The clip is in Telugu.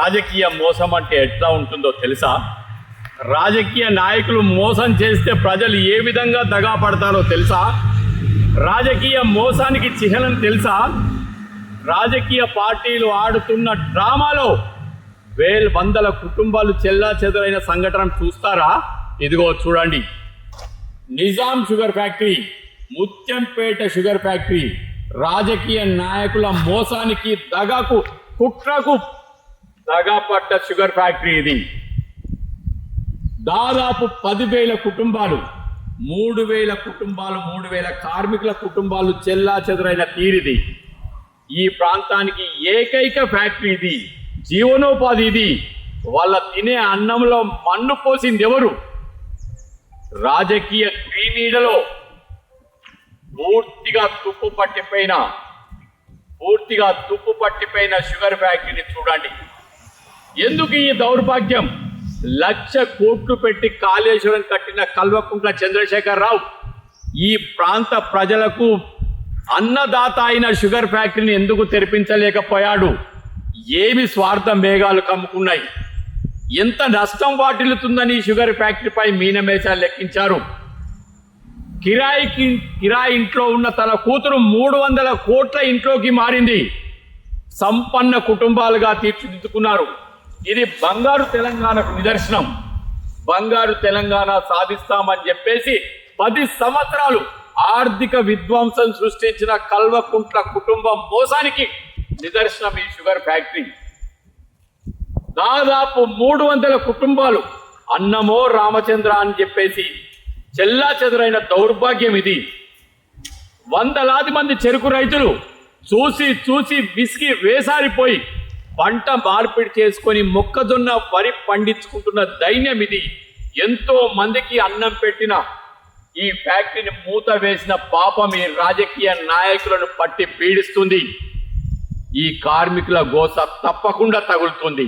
రాజకీయ మోసం అంటే ఎట్లా ఉంటుందో తెలుసా? రాజకీయ నాయకులు మోసం చేస్తే ప్రజలు ఏ విధంగా దగా పడతారో తెలుసా? రాజకీయ మోసానికి చిహ్నం తెలుసా? రాజకీయ పార్టీలు ఆడుతున్న డ్రామాలో వందల కుటుంబాలు చెల్లాచెదరైన సంఘటన చూస్తారా? ఇదిగో చూడండి. Nizam sugar factory, Muthyampet sugar factory, రాజకీయ నాయకుల మోసానికి దగాకు కుట్రకు దగాపడ్డ షుగర్ ఫ్యాక్టరీ ఇది. దాదాపు 10,000 కుటుంబాలు, 3,000 కుటుంబాలు, 3,000 కార్మికుల కుటుంబాలు చెల్లాచెదరైన తీరిది. ఈ ప్రాంతానికి ఏకైక ఫ్యాక్టరీ ఇది, జీవనోపాధి ఇది. వాళ్ళ తినే అన్నంలో మన్ను పోసింది ఎవరు? రాజకీయ క్రీనీడలో పూర్తిగా తుప్పు పట్టిపోయిన షుగర్ ఫ్యాక్టరీని చూడండి. ఎందుకు ఈ దౌర్భాగ్యం? 1,00,000 కోట్లు పెట్టి కాళేశ్వరం కట్టిన కల్వకుంట్ల చంద్రశేఖరరావు ఈ ప్రాంత ప్రజలకు అన్నదాత అయిన షుగర్ ఫ్యాక్టరీని ఎందుకు తెరిపించలేకపోయాడు? ఏమి స్వార్థ మేఘాలు కమ్ముకున్నాయి? ఎంత నష్టం వాటిల్లుతుందని షుగర్ ఫ్యాక్టరీపై మీనమేషాలు లెక్కించారు. కిరాయి ఇంట్లో ఉన్న తన కూతురు 300 కోట్ల ఇంట్లోకి మారింది. సంపన్న కుటుంబాలుగా తీర్చిదిద్దుకున్నారు. ఇది బంగారు తెలంగాణకు నిదర్శనం. బంగారు తెలంగాణ సాధిస్తామని చెప్పేసి 10 సంవత్సరాలు ఆర్థిక విధ్వంసం సృష్టించిన కల్వకుంట్ల కుటుంబం మోసానికి నిదర్శనం ఈ షుగర్ ఫ్యాక్టరీ. దాదాపు 300 కుటుంబాలు అన్నమో రామచంద్ర అని చెప్పేసి చెల్లాచెదరైన దౌర్భాగ్యం ఇది. వందలాది మంది చెరుకు రైతులు చూసి విసిగి వేసారిపోయి పంట మార్పిడి చేసుకొని మొక్కజొన్న వరి పండించుకుంటున్న దైన్యం ఇది. ఎంతో మందికి అన్నం పెట్టిన ఈ ఫ్యాక్టరీని మూత వేసిన పాపం ఈ రాజకీయ నాయకులను పట్టి పీడిస్తుంది. ఈ కార్మికుల గోస తప్పకుండా తగులుతుంది.